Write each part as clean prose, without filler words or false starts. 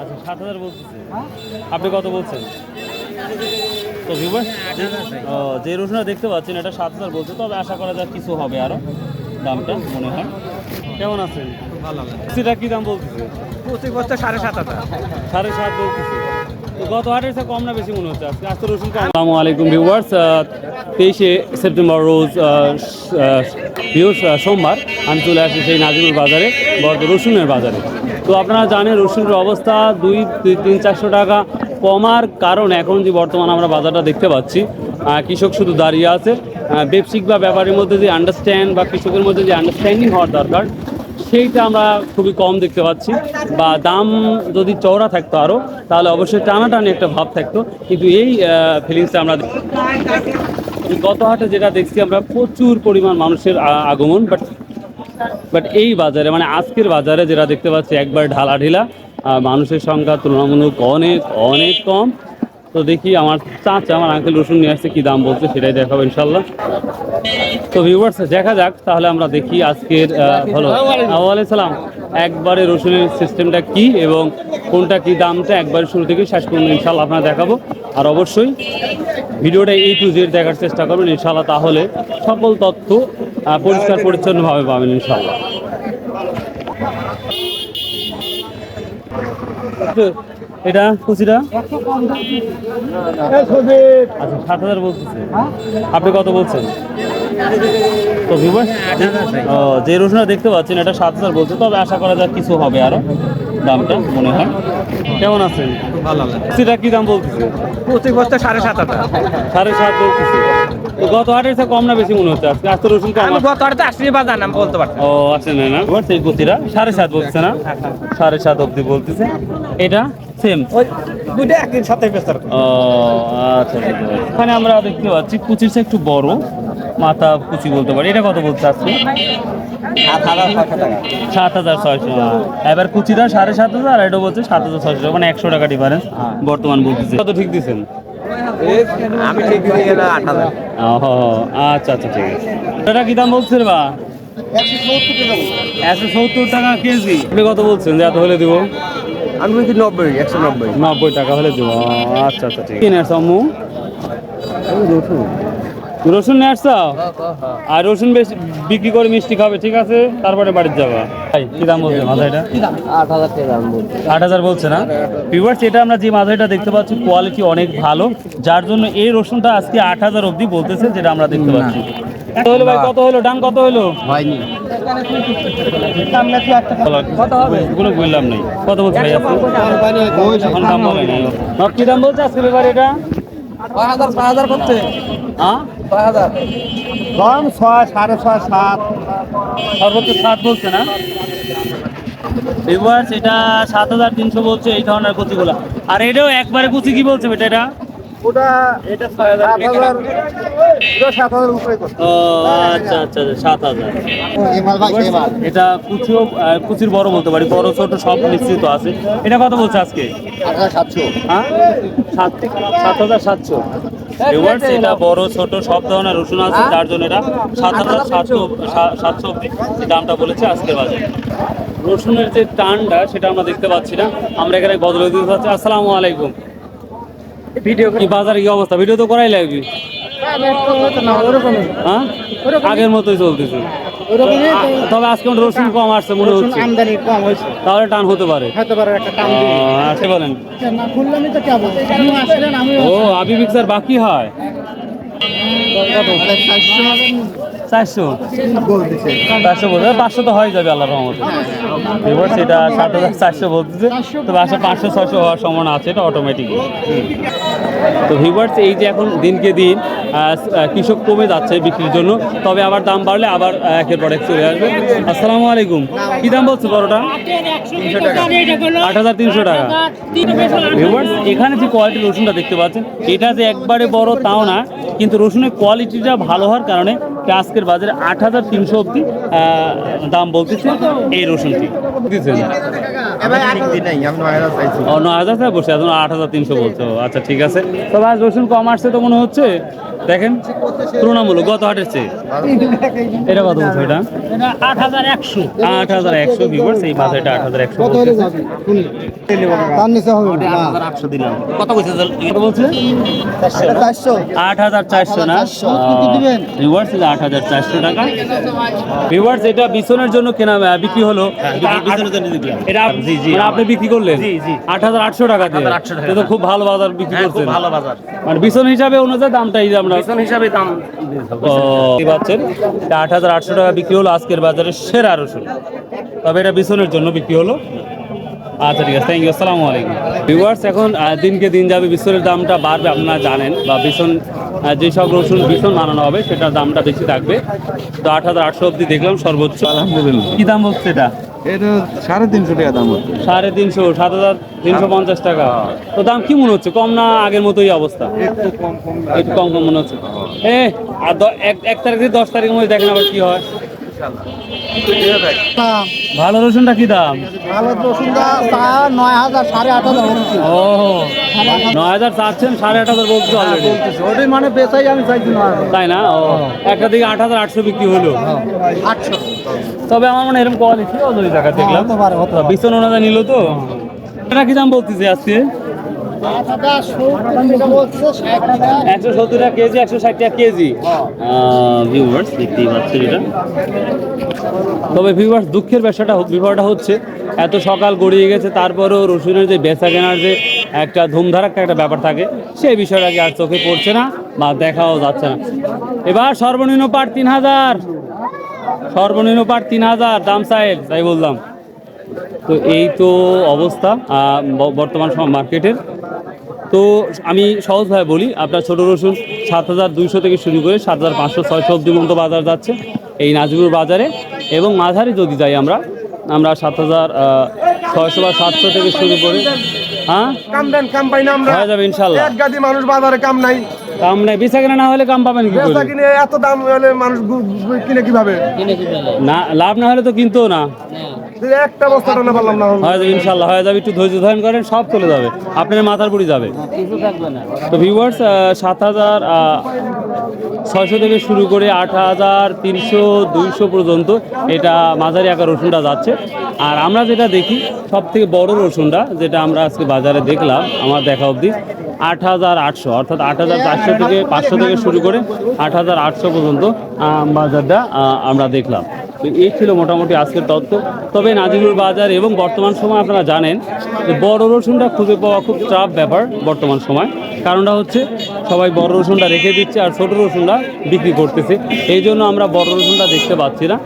আচ্ছা 7,000 বলতেছে, আপনি কত বলছেন? তো ভিউয়ার্স যে রসুনটা দেখতে পাচ্ছেন এটা 7,000 বলছে, তবে আশা করা যায় কিছু হবে আরো দামটা মনে হয়। কেমন আছেন? ভালো সেটা কি দাম বলতেছে? প্রতি বছর 7,500 7,500 বলতেছে। তো গত হাটের চেয়ে কম না বেশি মনে হচ্ছে আজকে? আজকে রসুন কম। আসসালামু আলাইকুম ভিউয়ার্স, 23শে সেপ্টেম্বর রোজ সোমবার আমি চলে আসি সেই নাজিমুল বাজারে, রসুনের বাজারে। তো আপনারা জানেন রসুনের অবস্থা 200-300-400 টাকা কমার কারণ এখন যে বর্তমান আমরা বাজারটা দেখতে পাচ্ছি, কৃষক শুধু দাঁড়িয়ে আছে। ব্যবসায়িক বা ব্যাপারের মধ্যে যে আন্ডারস্ট্যান্ড বা কৃষকের মধ্যে যে আন্ডারস্ট্যান্ডিং হওয়ার দরকার সেইটা আমরা খুবই কম দেখতে পাচ্ছি। বা দাম যদি চওড়া থাকতো আরও তাহলে অবশ্যই টানাটানি একটা ভাব থাকতো, কিন্তু এই ফিলিংসটা আমরা গত হাটে যেটা দেখছি আমরা প্রচুর পরিমাণ মানুষের আগমন, বাট এই বাজারে মানে আজকের বাজারে যেটা দেখতে পাচ্ছি একবার ঢালাঢিলা, মানুষের সংখ্যা তুলনামূলক অনেক অনেক কম। তো দেখি আমার আঙ্কেল রসুন নিয়ে আসছে, কী দাম বলছে সেটাই দেখাবো ইনশাল্লাহ। তো ভিউয়ার্স দেখা যাক তাহলে আমরা দেখি আজকের হলো ওয়ালাইকুম সালাম একবারে রসুনের সিস্টেমটা কি এবং কোনটা কি দামটা একবারে শুরু থেকে শেষ পর্যন্ত ইনশাল্লাহ আপনারা দেখাবো। আর অবশ্যই ভিডিওটা A to Z দেখার চেষ্টা করবেন ইনশাল্লাহ, তাহলে সকল তথ্য পরিষ্কার পরিচ্ছন্নভাবে পাবেন ইনশাল্লাহ। এটা কুচিটা আচ্ছা 7,000 বলতেছে, আপনি কত বলছেন? তো ভিউয়ার্স যে রসুনটা দেখতে পাচ্ছেন এটা 7,000 বলছে, তবে আশা করা যায় কিছু হবে আরো দামটা মনে হয়। কেমন আছেন? ভালো সেটা কি দাম বলতেছে? প্রতি বছর 7,500 7,500 বলতেছে। তো গত হাটের চেয়ে কম না বেশি মনে হচ্ছে আজকে? আজকে রসুন কম। আমি গত হাটে আসছি বাজার নাম বলতে পারছি। ও আছে না না সেই কুচিরা 7,500 বলছে না? 7,500 অব্দি বলতেছে। এটা সেম ওই দুইটা একই সাথে বেচার। ও আচ্ছা, এখানে আমরা দেখতে পাচ্ছি কুচির চেয়ে একটু বড় মাথা কুচি বলতে পারি। এটা কত বলছে আজকে? 7,600। এবার কুচিটা 7,500 আর এটা বলছে 7,600, মানে 100 টাকা ডিফারেন্স বর্তমান বলতেছে। কত ঠিক দিচ্ছেন? আমি ঠিক দিয়ে গেলাম 8,000। ও আচ্ছা আচ্ছা ঠিক আছে। এটা কি দাম বলছে বা? 170 টাকা কেজি। আপনি কত বলছেন যে এত হলে দিব? আমি বলছি 190 90 টাকা হলে দেবো। আচ্ছা আচ্ছা ঠিক আছে। কিনে আসছো আম্মু? রসুন নিয়ে আসছো? আর রসুন বেশ বিক্রি করে মিষ্টি খাবে, ঠিক আছে, তারপরে বাড়িতে যাবা। ভাই কি দাম বলছে মাথাটা? 8,000 বলছে না? ভিউয়ার্স এটা আমরা যে মাথাটা দেখতে পাচ্ছি কোয়ালিটি অনেক ভালো, যার জন্য এই রসুনটা আজকে 8,000 অবধি বলতেছে, যেটা আমরা দেখতে পাচ্ছি। কত হলো ভাই, কত হলো, দাম কত হলো? হয়নি। কত হবে এগুলো বললাম নাই। কত বলছে ভাই আজকে? এখন দাম বলে নাই। কি দাম বলছে আজকে ব্যাপারে এটা? 6,000 করছে। হ্যাঁ 6,000 কম 6, 6.5, 7 সর্বোচ্চ 7 বলছে না? ভিউয়ার্স এটা 7,300 বলছে এই ধরনের কুচিগুলো। আর এটাও একবারে কুচি কি বলছে এটা? ওটা এটা 6,000 এটা 7,000 উপরে করছে। ও আচ্ছা আচ্ছা 7,000। এটা কুচির বড় বলতে পারি, বড় ছোট সব মিশ্রিত আছে। এটা কত বলছে আজকে? 8,700। হ্যাঁ 7,700। ভিউয়ার্স এটা বড় ছোট সব ধরনের রসুন আছে, যার জন্য এটা 7,700 অব্দি দামটা বলেছে আজকের বাজারে। রসুনের যে টানটা সেটা আমরা দেখতে পাচ্ছি না, আমরা এখানে বদলে দিতে পারছি। আসসালামু আলাইকুম। ভিডিও কি বাজারে কি অবস্থা? ভিডিও তো করাই লাগবে। হ্যাঁ আগের মতোই চলতেছে, তবে আজকে রসুন কম আসছে মনে হচ্ছে, তাহলে টান হতে পারে। আচ্ছা বলেন। ও আবি মিক্সার বাকি হয় কত? 400 বলছে, 500 তো হয়ে যাবে আল্লাহর রহমতে। এবার সেটা 7,400 বলতেছে, তবে আসলে 500-600 হওয়ার সম্ভাবনা আছে, এটা অটোমেটিক। তো ভিউয়ার্স এই যে এখন দিনকে দিন কৃষক কমে যাচ্ছে বিক্রির জন্য, তবে আবার দাম বাড়লে আবার একের পর এক চলে আসবে। আসসালামু আলাইকুম। কি দাম বলছে বড়টা? 8,300 টাকা। ভিউয়ার্স এখানে যে কোয়ালিটির রসুনটা দেখতে পাচ্ছেন, এটা যে একবারে বড় তাও না, কিন্তু রসুনের কোয়ালিটিটা ভালো হওয়ার কারণে আজকের বাজারে 8,300 অবধি দাম বলতেছে এই রসুনটি দিচ্ছেন ও 9,000 টাকা বসে এখন 8,300 বলছো। আচ্ছা ঠিক আছে, তবে আজ রসুন কম আসছে তো মনে হচ্ছে। দেখেন তুলনামূলক গত হাটের চেয়ে এটা কত বলছো? এটা 8,100 ভিউয়ার্স, এই মাথাটা 8,100 কত বলছে? 8,400 না ভিউয়ার্স, 8,400 টাকা ভিউয়ার্স। এটা বিছনের জন্য কেনা বিক্রি হলো, এটা আপনি বিক্রি করলেন 8,800 টাকা দিয়ে। এটা তো খুব ভালো বাজার বিক্রি করছেন, ভালো বাজার মানে বিছন হিসাবে অনুযায়ী দামটাই আমরা বিছন হিসাবে দাম পাচ্ছেন। 8,800 টাকা বিক্রি হলো আজকের বাজারে সেরা রসুন, তবে এটা বিছনের জন্য বিক্রি হলো। আচ্ছা ঠিক আছে, থ্যাংক ইউ, আসসালামু আলাইকুম ভিউয়ার্স। এখন দিনকে দিন যাবে বিছনের দামটা বাড়বে, আপনারা জানেন, বা বিছন যেসব রসুন বিছন বানানো হবে সেটার দামটা বেশি থাকবে। তো 8,800 অবধি দেখলাম সর্বোচ্চ। আলহামদুলিল্লাহ, কি দাম হচ্ছে এটা? এটা 350 টাকা দাম হচ্ছে। 350, 7,350 টাকা। তো দাম কি মনে হচ্ছে, কম না আগের মতোই অবস্থা? একটু কম কম মনে হচ্ছে। আর 1 তারিখ থেকে 10 তারিখের মধ্যে দেখেন আবার কি হয়। ভালো রসুনটা কি দাম? ভালো রসুনটা 9,000 8,500 ও 9,000 চাচ্ছেন, 8,500 বলছো অলরেডি। ওটাই মানে বেচাই আমি চাইছি না, তাই না? ও একটা দিকে 8,800 বিক্রি হলো। 800। তবে আমার মনে এরকম কোয়ালিটি অজরি টাকা দেখলাম, বিছন ওনারা নিল তো। এটা কি দাম বলতেছে আজকে? 170 টাকা কেজি, 160 টাকা কেজি ভিউয়ার্স, দেখতেই পাচ্ছেন এটা। তবে ভিউয়ার্স দুঃখের বিষয়টা হচ্ছে এত সকাল গড়িয়ে গেছে, তারপরেও রসুনের যে বেচা কেনার যে একটা ধুমধারাক্কা একটা ব্যাপার থাকে, সেই বিষয়টা কি আর চোখে পড়ছে না বা দেখাও যাচ্ছে না। এবার সর্বনিম্ন পাট 3,000, সর্বনিম্ন পাট 3,000 দাম চাইল, তাই বললাম। তো এই তো অবস্থা বর্তমান সময় মার্কেটের। তো আমি সহজভাবে বলি, আপনার ছোটো রসুন 7,200 থেকে শুরু করে 7,500-600 অব্দি পর্যন্ত বাজার যাচ্ছে এই নাজিরপুর বাজারে। এবং মাঝারি যদি যাই আমরা 7,600 বা 700 থেকে শুরু করে। হ্যাঁ, কাম দেন, কাম পাই না আমরা, হয়ে যাবে ইনশাল্লাহ। এক গাদি মানুষ বাজারে কাম নাই, কাম নাই, বেচা কেনা না হলে কাম পাবেন কি করে? বেচা কিনে এত দাম হলে মানুষ কিনে কিভাবে? না, লাভ না হলে তো কিনতো না। একটা বস্তা টানা পারলাম না। হয়ে যাবে ইনশাল্লাহ, হয়ে যাবে। একটু ধৈর্য ধারণ করেন, সব চলে যাবে, আপনার মাথার পুরি যাবে। তো ভিউয়ার্স 7,600 থেকে শুরু করে 8,300, 200 পর্যন্ত এটা মাঝারি আকার রসুনটা যাচ্ছে। আর আমরা যেটা দেখি সব থেকে বড় রসুনটা, যেটা আমরা আজকে বাজারে দেখলাম আমার দেখা অবধি 8,800, অর্থাৎ 8,400 থেকে 500 থেকে শুরু করে 8,800 পর্যন্ত বাজারটা আমরা দেখলাম। তো এই ছিল মোটামুটি আজকের তথ্য। তবে নাজিরপুর বাজার এবং বর্তমান সময় আপনারা জানেন যে বড় রসুনটা খুঁজে পাওয়া খুব চাপ ব্যাপার বর্তমান সময়। কারণটা হচ্ছে সবাই বড় রসুনটা রেখে দিচ্ছে আর ছোটো রসুনটা বিক্রি করতেছে, এই জন্য আমরা বড় রসুনটা দেখতে পাচ্ছি না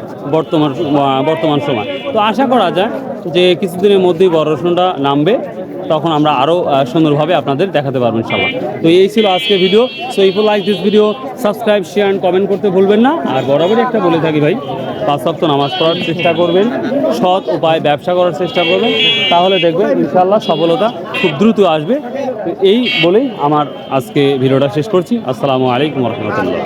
বর্তমান সময়। তো আশা করা যায় যে কিছুদিনের মধ্যেই বড় রসুনটা নামবে, তখন আমরা আরও সুন্দরভাবে আপনাদের দেখাতে পারবো ইনশাল্লাহ। তো এই ছিল আজকের video. So if you like this video, subscribe, share and comment করতে ভুলবেন না। আর বরাবরই একটা বলে থাকি ভাই, 5 ওয়াক্ত নামাজ পড়ার চেষ্টা করবেন, সৎ উপায় ব্যবসা করার চেষ্টা করবেন, তাহলে দেখবেন ইনশাল্লাহ সফলতা খুব দ্রুত আসবে। তো এই বলেই আমার আজকে ভিডিওটা শেষ করছি। আসসালামু আলাইকুম রহমতুল্লাহ।